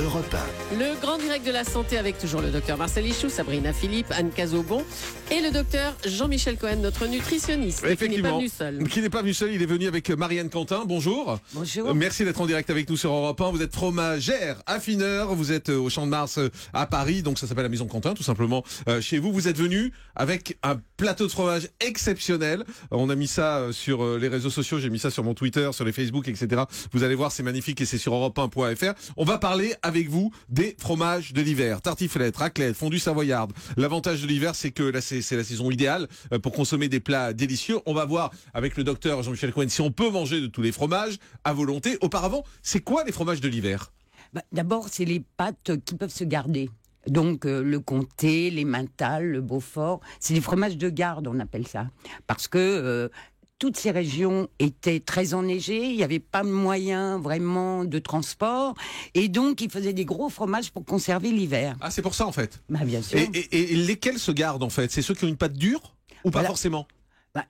Europe 1. Le grand direct de la santé avec toujours le docteur Marcel Ichou, Sabrina Philippe, Anne Cazobon et le docteur Jean-Michel Cohen, notre nutritionniste. Effectivement, qui n'est pas venu seul. Il est venu avec Marianne Quentin. Bonjour. Bonjour. Merci d'être en direct avec nous sur Europe 1. Vous êtes fromagère, affineur. Vous êtes au Champ de Mars à Paris. Donc ça s'appelle la Maison Quentin, tout simplement. Chez vous, vous êtes venu avec un plateau de fromage exceptionnel. On a mis ça sur les réseaux sociaux. J'ai mis ça sur mon Twitter, sur les Facebook, etc. Vous allez voir, c'est magnifique et c'est sur europe1.fr. On va parler avec vous des fromages de l'hiver. Tartiflette, raclette, fondue savoyarde. L'avantage de l'hiver, c'est que là, c'est la saison idéale pour consommer des plats délicieux. On va voir avec le docteur Jean-Michel Cohen si on peut manger de tous les fromages à volonté. Auparavant, c'est quoi les fromages de l'hiver ? D'abord, c'est les pâtes qui peuvent se garder. Donc le comté, les Mental, le Beaufort, c'est des fromages de garde, on appelle ça. Parce que toutes ces régions étaient très enneigées, il n'y avait pas moyen vraiment de transport, et donc ils faisaient des gros fromages pour conserver l'hiver. Ah, c'est pour ça en fait. Bien sûr. Et lesquels se gardent en fait ? C'est ceux qui ont une pâte dure ou pas forcément ?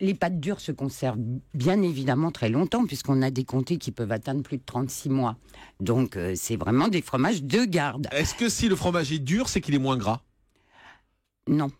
Les pâtes dures se conservent bien évidemment très longtemps, puisqu'on a des comtés qui peuvent atteindre plus de 36 mois. Donc c'est vraiment des fromages de garde. Est-ce que si le fromage est dur, c'est qu'il est moins gras ? Non.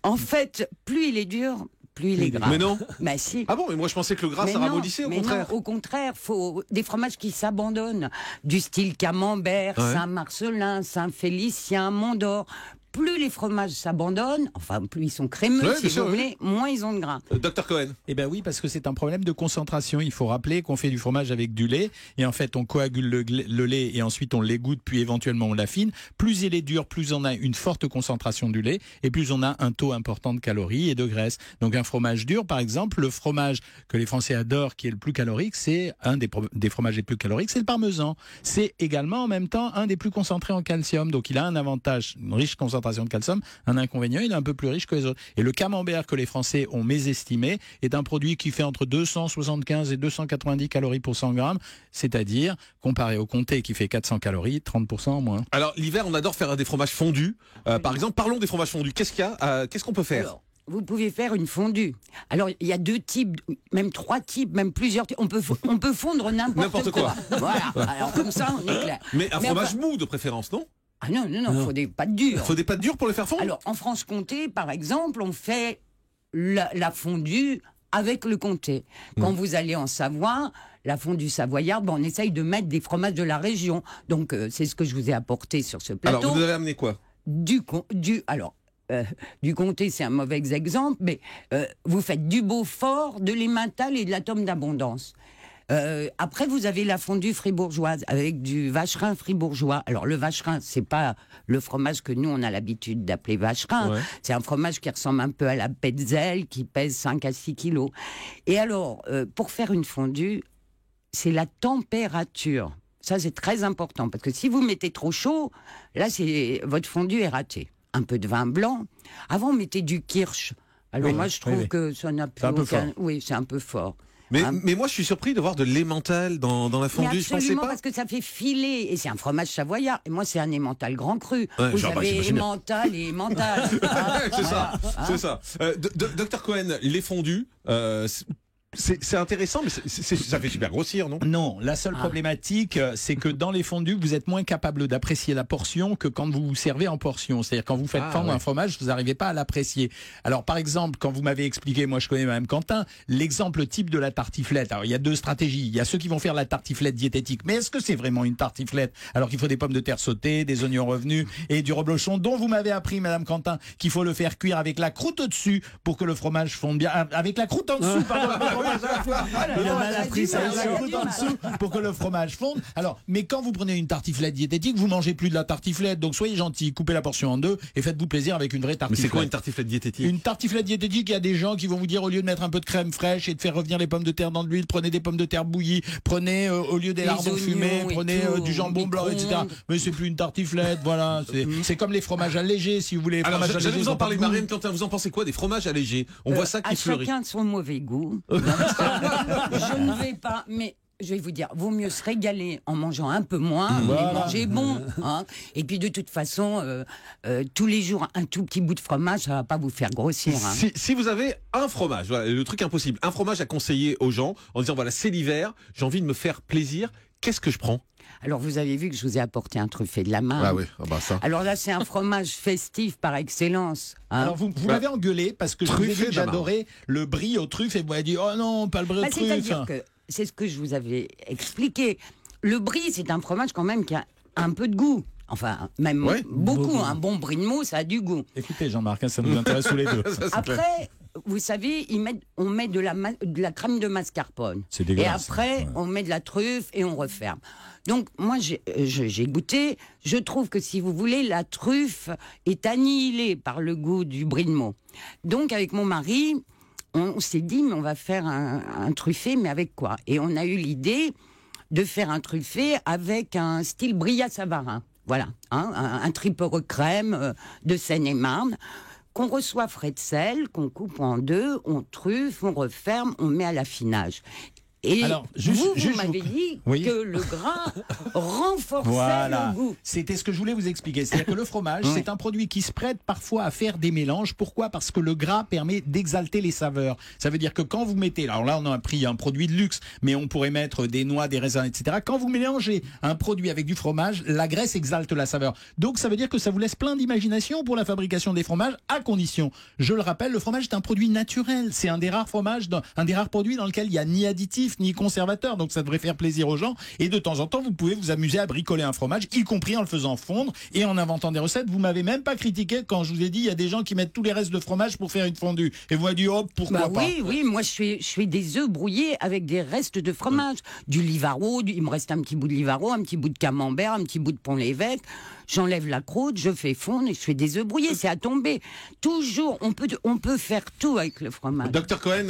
En fait, plus il est dur, plus il est gras. Mais non. Bah si. Ah bon, mais moi je pensais que le gras ça ramollissait, au contraire. Non, au contraire, faut des fromages qui s'abandonnent, du style Camembert, Ouais. Saint-Marcelin, Saint-Félicien, Mont-d'Or. Plus les fromages s'abandonnent, enfin plus ils sont crémeux, Ouais, si bien vous sûr, voulez, moins ils ont de gras. Docteur Cohen. Eh bien oui, parce que c'est un problème de concentration. Il faut rappeler qu'on fait du fromage avec du lait, et en fait on coagule le lait, et ensuite on l'égoutte, puis éventuellement on l'affine. Plus il est dur, plus on a une forte concentration du lait, et plus on a un taux important de calories et de graisse. Donc un fromage dur, par exemple, le fromage que les Français adorent, qui est le plus calorique, c'est un des fromages les plus caloriques, c'est le parmesan. C'est également en même temps un des plus concentrés en calcium. Donc il a un avantage, une riche concentration de calcium, un inconvénient, il est un peu plus riche que les autres. Et le camembert que les Français ont mésestimé est un produit qui fait entre 275 et 290 calories pour 100 grammes, c'est-à-dire, comparé au comté qui fait 400 calories, 30% en moins. Alors l'hiver, on adore faire des fromages fondus. Par exemple, parlons des fromages fondus. Qu'est-ce qu'il y a Qu'est-ce qu'on peut faire ? Alors, vous pouvez faire une fondue. Alors, il y a 2 types, même 3 types, même plusieurs types. On peut fondre n'importe quoi. Voilà. Alors, comme ça, on est clair. Mais un fromage mou de préférence, non ? Ah non, il faut des pâtes dures. Il faut des pâtes dures pour les faire fondre ? Alors, en Franche-Comté, par exemple, on fait la fondue avec le comté. Quand vous allez en Savoie, la fondue savoyarde, on essaye de mettre des fromages de la région. Donc, c'est ce que je vous ai apporté sur ce plateau. Alors, vous avez amené quoi ? Du comté, c'est un mauvais exemple, mais vous faites du Beaufort, de l'Emmental et de la tome d'abondance. Après, vous avez la fondue fribourgeoise avec du vacherin fribourgeois. Alors, le vacherin, c'est pas le fromage que nous, on a l'habitude d'appeler vacherin. Ouais. C'est un fromage qui ressemble un peu à la Petzel, qui pèse 5 à 6 kilos. Et alors, pour faire une fondue, c'est la température. Ça, c'est très important, parce que si vous mettez trop chaud, là, votre fondue est ratée. Un peu de vin blanc. Avant, on mettait du kirsch. Alors, Oui, moi, je trouve oui. que ça n'a plus C'est un peu aucun... fort. Oui, c'est un peu fort. Mais moi, je suis surpris de voir de l'emmental dans la Mais fondue. Je pensais absolument, pas. parce que ça fait filer. Et c'est un fromage savoyard. Et moi, c'est un emmental grand cru. Ouais, Vous genre, avez j'imagine bien. emmental et emmental. C'est ça, c'est ça. Docteur Cohen, les fondus, c'est intéressant, mais ça fait super grossir, non ? Non, la seule problématique, c'est que dans les fondus, vous êtes moins capable d'apprécier la portion que quand vous vous servez en portion. C'est-à-dire quand vous faites fondre un fromage, vous n'arrivez pas à l'apprécier. Alors par exemple, quand vous m'avez expliqué, moi je connais Mme Quentin, l'exemple type de la tartiflette. Alors il y a 2 stratégies. Il y a ceux qui vont faire la tartiflette diététique. Mais est-ce que c'est vraiment une tartiflette ? Alors qu'il faut des pommes de terre sautées, des oignons revenus et du reblochon, dont vous m'avez appris, Mme Quentin, qu'il faut le faire cuire avec la croûte au-dessus pour que le fromage fonde bien. Avec la croûte en dessous, pardon. Il a mal appris ça. La croûte en dessous pour que le fromage fonde. Alors, mais quand vous prenez une tartiflette diététique, vous mangez plus de la tartiflette. Donc soyez gentils, coupez la portion en 2 et faites-vous plaisir avec une vraie Mais tartiflette. c'est quoi une tartiflette diététique ? Une tartiflette diététique, il y a des gens qui vont vous dire, au lieu de mettre un peu de crème fraîche et de faire revenir les pommes de terre dans de l'huile, prenez des pommes de terre bouillies, prenez au lieu des lardons oignons fumés, et prenez tout, du jambon blanc, etc. micro-ondes. Mais c'est plus une tartiflette, voilà. C'est comme les fromages allégés, si vous voulez. Les Alors, fromages j'allais allégés, vous ils en ont pas parler, de goût. Marianne Quentin. Vous en pensez quoi des fromages allégés ? On voit ça qui À fleurit. chacun de son mauvais goût. Je ne vais pas, mais je vais vous dire, vaut mieux se régaler en mangeant un peu moins, mais manger bon. Hein. Et puis de toute façon, tous les jours, un tout petit bout de fromage, ça va pas vous faire grossir. Hein. Si vous avez un fromage, voilà, le truc impossible, un fromage à conseiller aux gens en disant voilà, c'est l'hiver, j'ai envie de me faire plaisir, qu'est-ce que je prends? Alors, vous avez vu que je vous ai apporté un truffé de la Marne. Ah oui, ça. Alors là, c'est un fromage festif par excellence. Hein. Alors vous m'avez engueulé parce que je vous ai dit que j'adorais le brie aux truffes et vous m'avez dit oh non, pas le brie aux truffes. C'est-à-dire que c'est ce que je vous avais expliqué. Le brie, c'est un fromage quand même qui a un peu de goût. Enfin, même beaucoup. Un bon brie de mou, ça a du goût. Écoutez, Jean-Marc, ça nous intéresse tous les deux. Après, vous savez, on met de la crème de mascarpone. C'est dégueulasse. Et après, on met de la truffe et on referme. Donc, moi, j'ai goûté. Je trouve que, si vous voulez, la truffe est annihilée par le goût du brie de mou. Donc, avec mon mari, on s'est dit, mais on va faire un truffé, mais avec quoi? Et on a eu l'idée de faire un truffé avec un style Brillat-Savarin. Voilà, hein, un triple crème de Seine-et-Marne, qu'on reçoit frais de sel, qu'on coupe en deux, on truffe, on referme, on met à l'affinage. Et alors, vous m'avez dit que le gras renforçait le goût. C'était ce que je voulais vous expliquer. C'est-à-dire que le fromage, c'est un produit qui se prête parfois à faire des mélanges. Pourquoi? Parce que le gras permet d'exalter les saveurs. Ça veut dire que quand vous mettez, alors là on a pris un produit de luxe, mais on pourrait mettre des noix, des raisins, etc. Quand vous mélangez un produit avec du fromage, la graisse exalte la saveur. Donc ça veut dire que ça vous laisse plein d'imagination pour la fabrication des fromages, à condition, je le rappelle, le fromage est un produit naturel. C'est un des rares fromages, un des rares produits dans lequel il n'y a ni additifs, ni conservateur, donc ça devrait faire plaisir aux gens. Et de temps en temps, vous pouvez vous amuser à bricoler un fromage, y compris en le faisant fondre et en inventant des recettes. Vous m'avez même pas critiqué quand je vous ai dit il y a des gens qui mettent tous les restes de fromage pour faire une fondue. Et vous m'avez dit oh pourquoi pas. Oui, moi je fais des œufs brouillés avec des restes de fromage, du Livaro, il me reste un petit bout de Livaro, un petit bout de Camembert, un petit bout de Pont-l'Évêque. J'enlève la croûte, je fais fondre et je fais des œufs brouillés. C'est à tomber. Toujours, on peut faire tout avec le fromage. Docteur Cohen,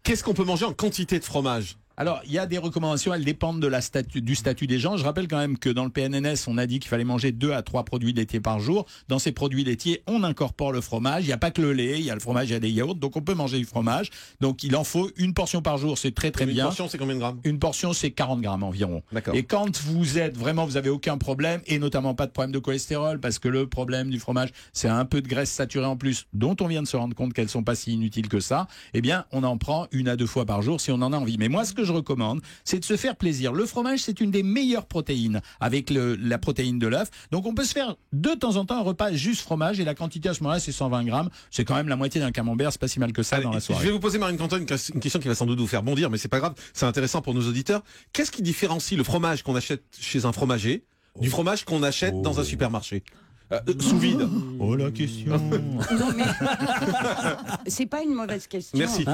qu'est-ce qu'on peut manger en quantité de fromage? Alors, il y a des recommandations, elles dépendent du statut des gens. Je rappelle quand même que dans le PNNS, on a dit qu'il fallait manger 2 à 3 produits laitiers par jour. Dans ces produits laitiers, on incorpore le fromage. Il n'y a pas que le lait, il y a le fromage, il y a des yaourts, donc on peut manger du fromage. Donc il en faut une portion par jour, c'est très bien. Une portion, c'est combien de grammes? Une portion, c'est 40 grammes environ. D'accord. Et quand vous avez aucun problème, et notamment pas de problème de cholestérol, parce que le problème du fromage, c'est un peu de graisse saturée en plus, dont on vient de se rendre compte qu'elles sont pas si inutiles que ça, eh bien, on en prend 1 à 2 fois par jour si on en a envie. Mais moi, ce que je recommande, c'est de se faire plaisir. Le fromage, c'est une des meilleures protéines avec la protéine de l'œuf. Donc on peut se faire de temps en temps un repas juste fromage et la quantité à ce moment-là, c'est 120 grammes. C'est quand même la moitié d'un camembert, c'est pas si mal que ça dans la soirée. Je vais vous poser, Marine Canton, une question qui va sans doute vous faire bondir, mais c'est pas grave, c'est intéressant pour nos auditeurs. Qu'est-ce qui différencie le fromage qu'on achète chez un fromager du fromage qu'on achète dans un supermarché? Sous vide. Oh la question. Non mais c'est pas une mauvaise question. Merci.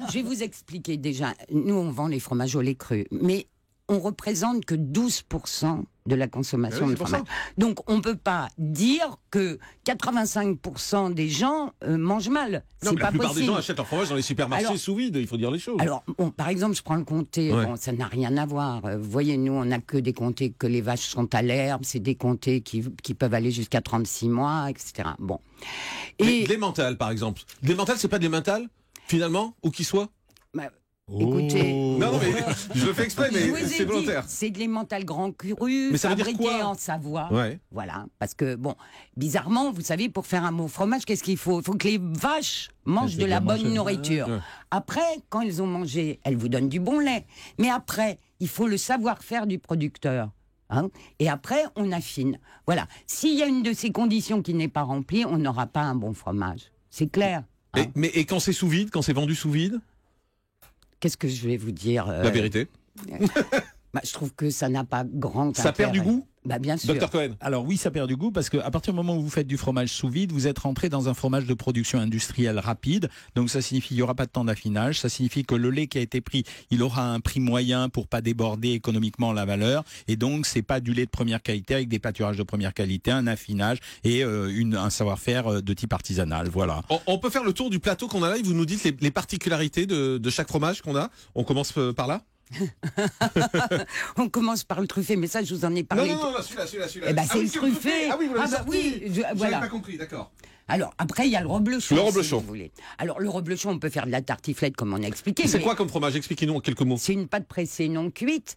Je vais vous expliquer déjà. Nous on vend les fromages au lait cru, mais on représente que 12% de la consommation de fromage. Donc on peut pas dire que 85% des gens mangent mal. Non, mais la plupart possible. des gens achètent leur fromage dans les supermarchés sous vide, il faut dire les choses. Alors, par exemple, je prends le comté, ça n'a rien à voir. Vous voyez, nous, on n'a que des comtés que les vaches sont à l'herbe, c'est des comtés qui peuvent aller jusqu'à 36 mois, etc. Bon. Et les mentales, par exemple. Les mentales, c'est pas des mentales, finalement, où qu'ils soient? Écoutez, non, mais je le fais exprès, mais c'est volontaire. C'est de l'emmental grand cru, fabriqué en Savoie. Ouais. Voilà, parce que bon, bizarrement, vous savez, pour faire un bon fromage, qu'est-ce qu'il faut? Il faut que les vaches mangent de la bonne nourriture. Ouais. Après, quand elles ont mangé, elles vous donnent du bon lait. Mais après, il faut le savoir-faire du producteur. Hein, et après, on affine. Voilà. S'il y a une de ces conditions qui n'est pas remplie, on n'aura pas un bon fromage. C'est clair. Hein. Et quand c'est sous vide, quand c'est vendu sous vide? Qu'est-ce que je vais vous dire La vérité. Je trouve que ça n'a pas grand intérêt. Ça perd du goût? Bien sûr. Dr Cohen. Alors oui, ça perd du goût parce qu'à partir du moment où vous faites du fromage sous vide, vous êtes rentré dans un fromage de production industrielle rapide. Donc ça signifie qu'il n'y aura pas de temps d'affinage. Ça signifie que le lait qui a été pris, il aura un prix moyen pour pas déborder économiquement la valeur. Et donc c'est pas du lait de première qualité avec des pâturages de première qualité, un affinage et un savoir-faire de type artisanal. Voilà. On peut faire le tour du plateau qu'on a là et vous nous dites les particularités de chaque fromage qu'on a. On commence par là. On commence par le truffé, mais ça je vous en ai parlé. Non, celui-là. C'est le truffé. Ah oui, vous l'avez sorti. Voilà. J'avais pas compris, d'accord. Alors, après, il y a le reblochon. Le reblochon. Si vous voulez. Alors, le reblochon, on peut faire de la tartiflette, comme on a expliqué. C'est mais quoi comme fromage? Expliquez-nous en quelques mots. c'est une pâte pressée non cuite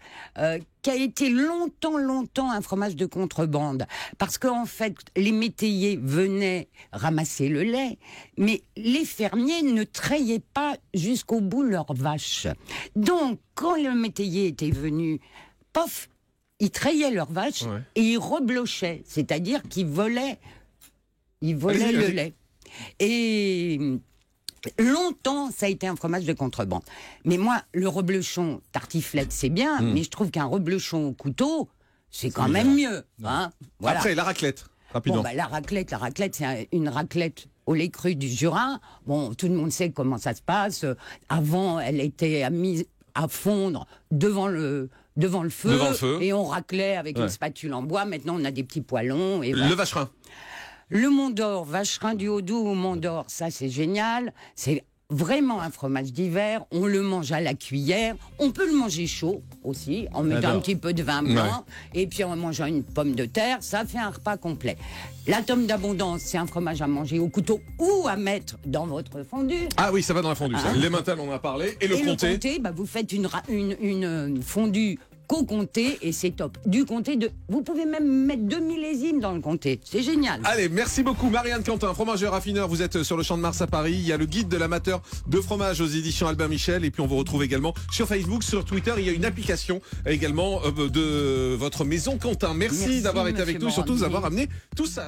qui a été longtemps un fromage de contrebande. Parce qu'en fait, les métayers venaient ramasser le lait, mais les fermiers ne traillaient pas jusqu'au bout leurs vaches. Donc, quand le métayer était venu, pof, ils traillaient leurs vaches Ouais. et ils reblochaient, c'est-à-dire qu'ils volaient. Ils volaient Allez-y, le allez-y. lait. Et longtemps, ça a été un fromage de contrebande. Mais moi, le reblochon tartiflette, c'est bien, mais je trouve qu'un reblochon au couteau, c'est quand même mieux. Hein, voilà. Après, la raclette, rapidement. Bon, bah, la raclette, c'est une raclette au lait cru du Jura. Bon, tout le monde sait comment ça se passe. Avant, elle était mise à fondre devant le feu, Devant le feu. et on raclait avec Ouais. une spatule en bois. Maintenant, on a des petits poêlons. Et voilà. Le vacherin. Le Mont d'Or, vacherin du Haut-Doubs au Mont d'Or, ça c'est génial. C'est vraiment un fromage d'hiver. On le mange à la cuillère. On peut le manger chaud aussi, en mettant J'adore. un petit peu de vin blanc. Et puis en mangeant une pomme de terre. Ça fait un repas complet. La tome d'abondance, c'est un fromage à manger au couteau ou à mettre dans votre fondue. Ah oui, ça va dans la fondue. Ça. Les mentales, on en a parlé. Et le comté. Le comté, bah, vous faites une fondue qu'au comté et c'est top. Du comté, vous pouvez même mettre 2 millésimes dans le comté. C'est génial. Allez, merci beaucoup Marianne Quentin, fromageur raffineur. Vous êtes sur le Champ de Mars à Paris. Il y a le guide de l'amateur de fromage aux éditions Albin Michel. Et puis on vous retrouve également sur Facebook, sur Twitter. Il y a une application également de votre maison Quentin. Merci d'avoir été avec nous et surtout de nous avoir amené tout ça.